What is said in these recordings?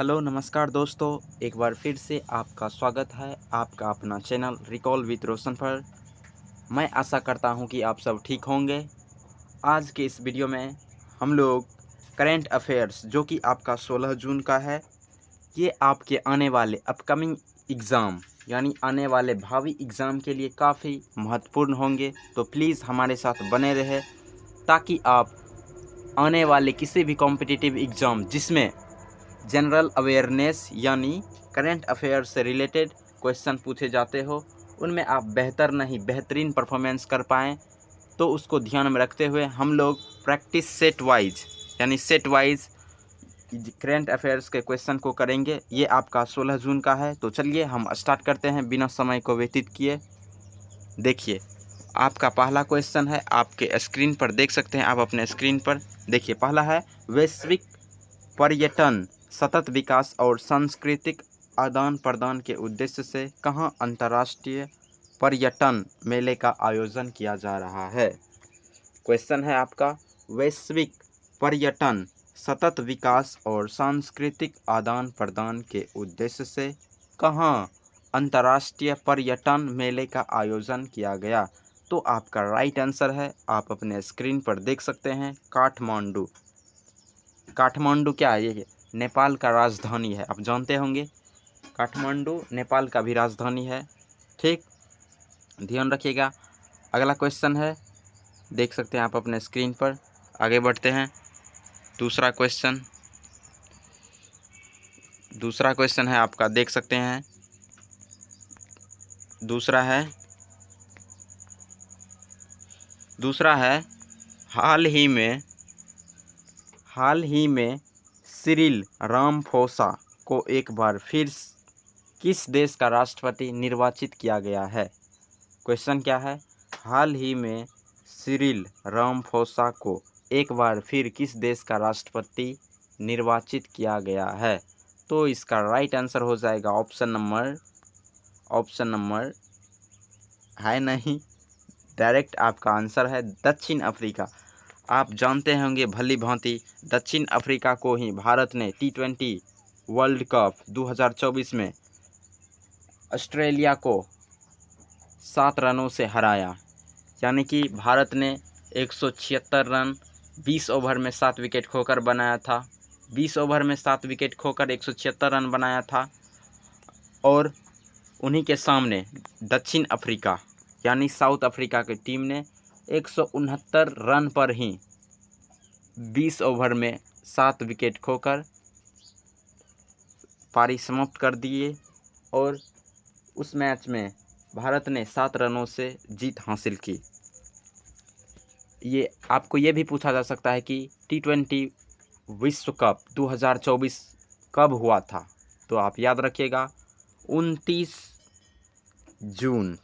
Hello नमस्कार दोस्तों, एक बार फिर से आपका स्वागत है आपका अपना चैनल रिकॉल विद रोशन पर। मैं आशा करता हूं कि आप सब ठीक होंगे। आज के इस वीडियो में हम लोग करेंट अफेयर्स जो कि आपका 16 जून का है, ये आपके आने वाले अपकमिंग एग्ज़ाम यानी आने वाले भावी एग्ज़ाम के लिए काफ़ी महत्वपूर्ण होंगे। तो प्लीज़ हमारे साथ बने रहे ताकि आप आने वाले किसी भी कॉम्पिटिटिव एग्ज़ाम जिसमें जनरल अवेयरनेस यानी करंट अफेयर से रिलेटेड क्वेश्चन पूछे जाते हो, उनमें आप बेहतर नहीं बेहतरीन परफॉर्मेंस कर पाएँ। तो उसको ध्यान में रखते हुए हम लोग प्रैक्टिस सेट वाइज यानी सेट वाइज करंट अफेयर्स के क्वेश्चन को करेंगे। ये आपका 16 जून का है। तो चलिए हम स्टार्ट करते हैं बिना समय को व्यतीत किए। देखिए, आपका पहला क्वेश्चन है, आपके स्क्रीन पर देख सकते हैं। आप अपने स्क्रीन पर देखिए, पहला है वैश्विक पर्यटन सतत विकास और सांस्कृतिक आदान प्रदान के उद्देश्य से कहाँ अंतर्राष्ट्रीय पर्यटन मेले का आयोजन किया जा रहा है। क्वेश्चन है आपका, वैश्विक पर्यटन सतत विकास और सांस्कृतिक आदान प्रदान के उद्देश्य से कहाँ अंतर्राष्ट्रीय पर्यटन मेले का आयोजन किया गया। तो आपका राइट आंसर है, आप अपने स्क्रीन पर देख सकते हैं, काठमांडू। काठमांडू क्या है? ये नेपाल का राजधानी है, आप जानते होंगे। काठमांडू नेपाल का भी राजधानी है, ठीक, ध्यान रखिएगा। अगला क्वेश्चन है, देख सकते हैं आप अपने स्क्रीन पर। आगे बढ़ते हैं। दूसरा क्वेश्चन है आपका, देख सकते हैं। दूसरा है हाल ही में सिरिल रामफोसा को एक बार फिर किस देश का राष्ट्रपति निर्वाचित किया गया है। क्वेश्चन क्या है, हाल ही में सिरिल रामफोसा को एक बार फिर किस देश का राष्ट्रपति निर्वाचित किया गया है। तो इसका राइट आंसर हो जाएगा ऑप्शन नंबर है नहीं, डायरेक्ट आपका आंसर है दक्षिण अफ्रीका। आप जानते होंगे भली भांति, दक्षिण अफ्रीका को ही भारत ने T20 वर्ल्ड कप 2024 में ऑस्ट्रेलिया को 7 रनों से हराया। यानी कि भारत ने 176 रन 20 ओवर में 7 विकेट खोकर बनाया था। 20 ओवर में 7 विकेट खोकर 176 रन बनाया था। और उन्हीं के सामने दक्षिण अफ्रीका यानी साउथ अफ्रीका की टीम ने 169 रन पर ही 20 ओवर में 7 विकेट खोकर पारी समाप्त कर दिए। और उस मैच में भारत ने 7 रनों से जीत हासिल की। ये आपको ये भी पूछा जा सकता है कि T20 विश्व कप 2024 कब हुआ था। तो आप याद रखिएगा 29 जून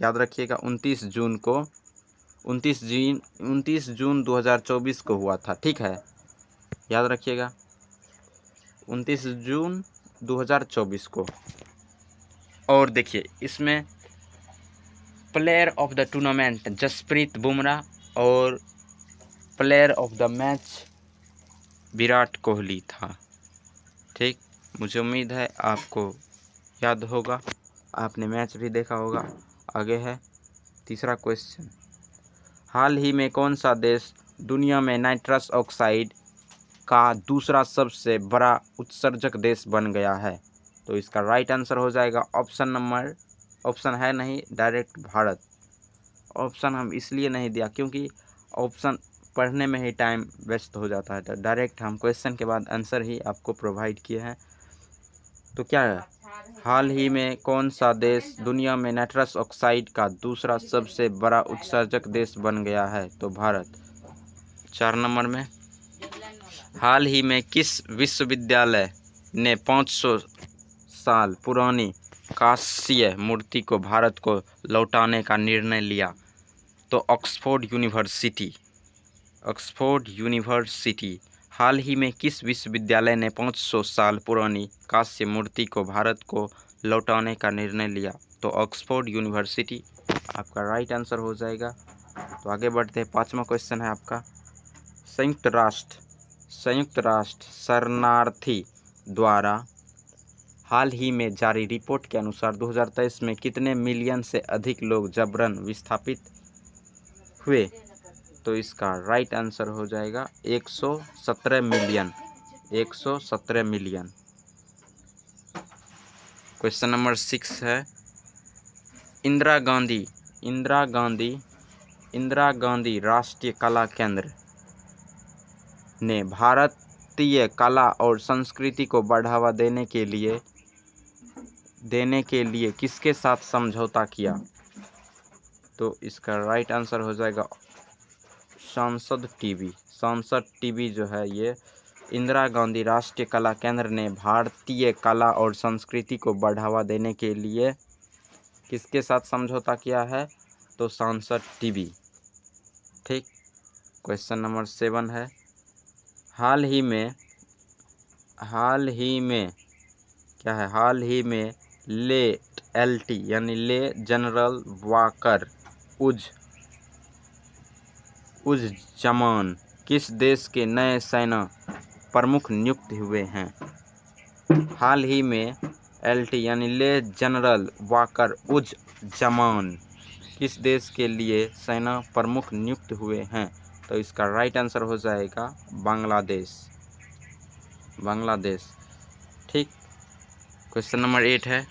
याद रखिएगा, 29 जून 2024 को हुआ था, ठीक है, याद रखिएगा 29 जून 2024 को। और देखिए, इसमें player of the tournament Jasprit Bumrah और player of the match Virat Kohli था, ठीक। मुझे उम्मीद है आपको याद होगा, आपने मैच भी देखा होगा। आगे है तीसरा क्वेश्चन, हाल ही में कौन सा देश दुनिया में नाइट्रस ऑक्साइड का दूसरा सबसे बड़ा उत्सर्जक देश बन गया है। तो इसका राइट आंसर हो जाएगा ऑप्शन है नहीं, डायरेक्ट भारत। ऑप्शन हम इसलिए नहीं दिया क्योंकि ऑप्शन पढ़ने में ही टाइम वेस्ट हो जाता है, तो डायरेक्ट हम क्वेश्चन के बाद आंसर ही आपको प्रोवाइड किए हैं। तो क्या है, हाल ही में कौन सा देश दुनिया में नाइट्रस ऑक्साइड का दूसरा सबसे बड़ा उत्सर्जक देश बन गया है। तो भारत। 4 नंबर में, हाल ही में किस विश्वविद्यालय ने 500 साल पुरानी कांस्य मूर्ति को भारत को लौटाने का निर्णय लिया। तो ऑक्सफोर्ड यूनिवर्सिटी हाल ही में किस विश्वविद्यालय ने 500 साल पुरानी कांस्य मूर्ति को भारत को लौटाने का निर्णय लिया। तो ऑक्सफोर्ड यूनिवर्सिटी आपका राइट आंसर हो जाएगा। तो आगे बढ़ते हैं, 5वां क्वेश्चन है आपका, संयुक्त राष्ट्र शरणार्थी द्वारा हाल ही में जारी रिपोर्ट के अनुसार 2023 में कितने मिलियन से अधिक लोग जबरन विस्थापित हुए? तो इसका राइट आंसर हो जाएगा 117 मिलियन। 117 मिलियन। क्वेश्चन नंबर 6 है, इंदिरा गांधी राष्ट्रीय कला केंद्र ने भारतीय कला और संस्कृति को बढ़ावा देने के लिए किसके साथ समझौता किया? तो इसका राइट आंसर हो जाएगा सांसद टीवी जो है ये इंदिरा गांधी राष्ट्रीय कला केंद्र ने भारतीय कला और संस्कृति को बढ़ावा देने के लिए किसके साथ समझौता किया है? तो सांसद टीवी। ठीक। क्वेश्चन नंबर 7 है, हाल ही में LT यानी ले जनरल वाकर उज़-ज़मान किस देश के नए सेना प्रमुख नियुक्त हुए हैं? हाल ही में LT यानी ले जनरल वाकर उज़-ज़मान किस देश के लिए सेना प्रमुख नियुक्त हुए हैं? तो इसका राइट आंसर हो जाएगा बांग्लादेश। ठीक। क्वेश्चन नंबर 8 है,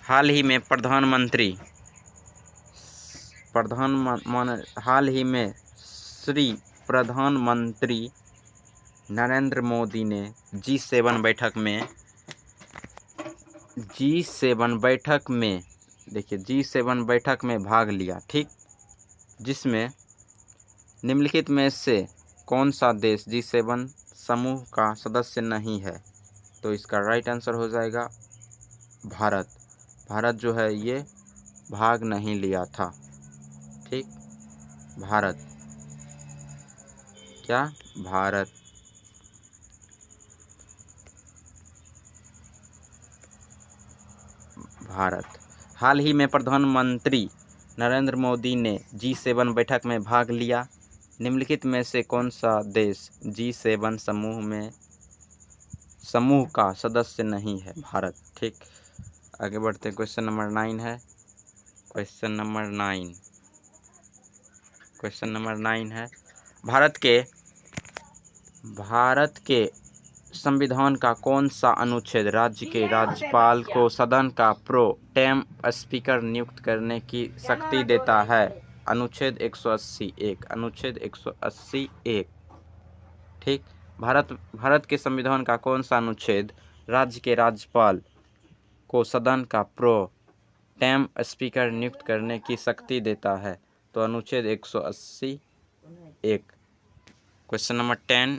हाल ही में श्री प्रधानमंत्री नरेंद्र मोदी ने G7 बैठक में भाग लिया। ठीक। जिसमें निम्नलिखित में से कौन सा देश G7 समूह का सदस्य नहीं है? तो इसका राइट आंसर हो जाएगा भारत जो है ये भाग नहीं लिया था। ठीक। भारत। हाल ही में प्रधानमंत्री नरेंद्र मोदी ने G7 बैठक में भाग लिया। निम्नलिखित में से कौन सा देश G7 समूह का सदस्य नहीं है? भारत। ठीक। आगे बढ़ते हैं। क्वेश्चन नंबर 9 है, क्वेश्चन नंबर 9 है, भारत के संविधान का कौन सा अनुच्छेद राज्य के राज्यपाल को सदन का प्रो टेम स्पीकर नियुक्त करने की शक्ति देता है? अनुच्छेद 180(1). ठीक। भारत के संविधान का कौन सा अनुच्छेद राज्य के राज्यपाल को सदन का प्रो टेम स्पीकर नियुक्त करने की शक्ति देता है? तो अनुच्छेद 180(1). क्वेश्चन नंबर 10,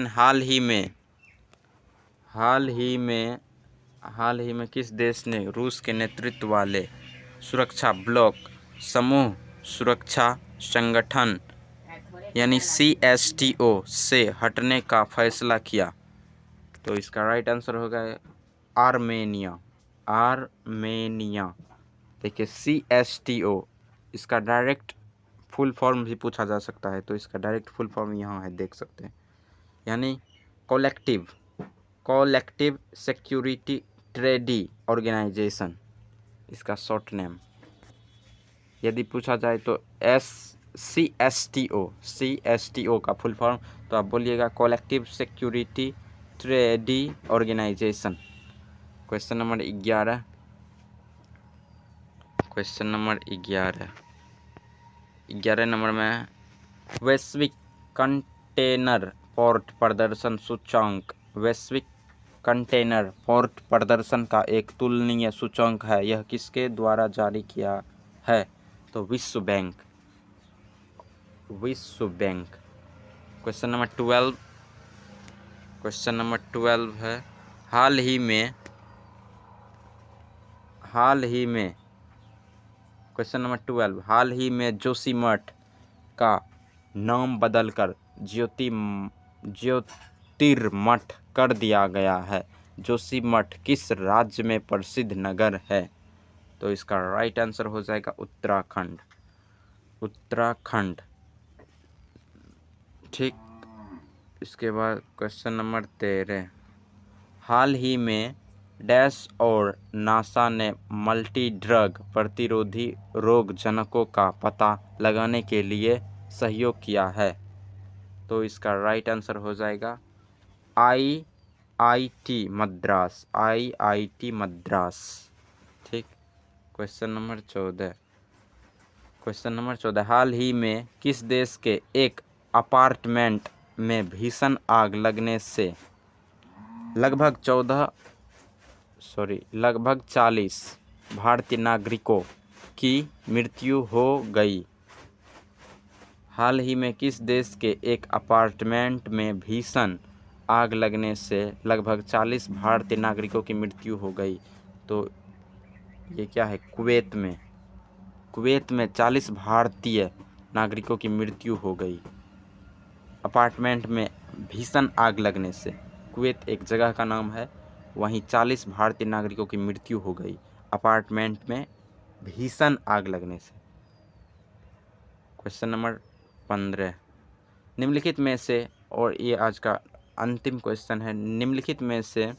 हाल ही में किस देश ने रूस के नेतृत्व वाले सुरक्षा ब्लॉक समूह सुरक्षा संगठन यानी CSTO से हटने का फैसला किया? तो इसका राइट आंसर होगा आर्मेनिया। देखिए CSTO इसका डायरेक्ट फुल फॉर्म भी पूछा जा सकता है, तो इसका डायरेक्ट फुल फॉर्म यहाँ है, देख सकते हैं, यानी कलेक्टिव सिक्योरिटी ट्रेडी ऑर्गेनाइजेशन, इसका शॉर्ट नेम। यदि पूछा जाए तो CSTO का फुल फॉर्म, तो आप बोलिएगा collective security treaty organization. Question number 11, question number 11 number में वैश्विक कंटेनर पोर्ट प्रदर्शन सूचांक, वैश्विक कंटेनर पोर्ट प्रदर्शन का एक तुलनीय सूचांक है, यह किसके द्वारा जारी किया है? तो विश्व बैंक। क्वेश्चन नंबर 12 है, हाल ही में जोशीमठ का नाम बदलकर ज्योतिर्मठ कर दिया गया है। जोशीमठ किस राज्य में प्रसिद्ध नगर है? तो इसका राइट आंसर हो जाएगा उत्तराखंड। ठीक। इसके बाद क्वेश्चन नंबर 13, हाल ही में डैश और नासा ने मल्टी ड्रग प्रतिरोधी रोगजनकों का पता लगाने के लिए सहयोग किया है। तो इसका राइट आंसर हो जाएगा IIT मद्रास, IIT मद्रास। ठीक। क्वेश्चन नंबर 14, हाल ही में किस देश के एक अपार्टमेंट में भीषण आग लगने से लगभग 40 भारतीय नागरिकों की मृत्यु हो गई? हाल ही में किस देश के एक अपार्टमेंट में भीषण आग लगने से लगभग 40 भारतीय नागरिकों की मृत्यु हो गई? तो ये क्या है? कुवैत में 40 भारतीय नागरिकों की मृत्यु हो गई अपार्टमेंट में भीषण आग लगने से। कुवैत एक जगह का नाम है, वहीं 40 भारतीय नागरिकों की मृत्यु हो गई अपार्टमेंट में भीषण आग लगने से। क्वेश्चन नंबर 15, निम्नलिखित में से, और ये आज का अंतिम क्वेश्चन है, निम्नलिखित में से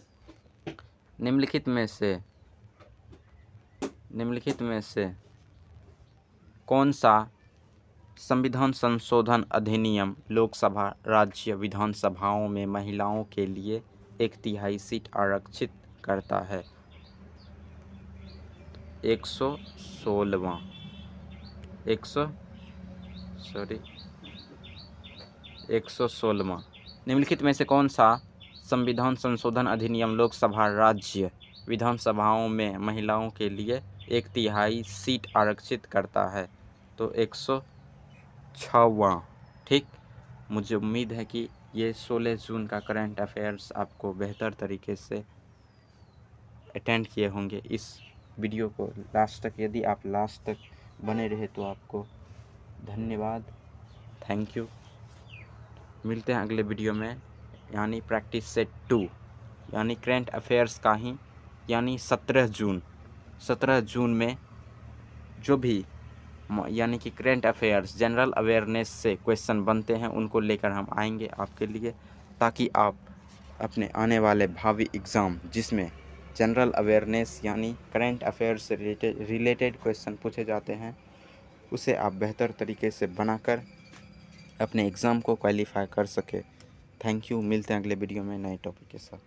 कौन सा संविधान संशोधन अधिनियम लोकसभा राज्य विधानसभाओं में महिलाओं के लिए 1/3 सीट आरक्षित करता है? 116वां। निम्नलिखित में से कौन सा संविधान संशोधन अधिनियम लोकसभा राज्य विधानसभाओं में महिलाओं के लिए 1/3 सीट आरक्षित करता है? तो 106वां। ठीक। मुझे उम्मीद है कि ये 16 जून का करंट अफेयर्स आपको बेहतर तरीके से अटेंड किए होंगे। इस वीडियो को लास्ट तक, यदि आप लास्ट तक बने रहे तो आपको धन्यवाद, थैंक यू। मिलते हैं अगले वीडियो में, यानी प्रैक्टिस सेट 2 यानी करंट अफेयर्स का ही, यानी 17 जून में जो भी यानी कि करंट अफेयर्स जनरल अवेयरनेस से क्वेश्चन बनते हैं उनको लेकर हम आएंगे आपके लिए, ताकि आप अपने आने वाले भावी एग्ज़ाम जिसमें जनरल अवेयरनेस यानी करंट अफेयर्स से रिलेटेड क्वेश्चन पूछे जाते हैं उसे आप बेहतर तरीके से बनाकर अपने एग्ज़ाम को क्वालिफाई कर सके। Thank you. मिलते हैं अगले वीडियो में नए टॉपिक के साथ।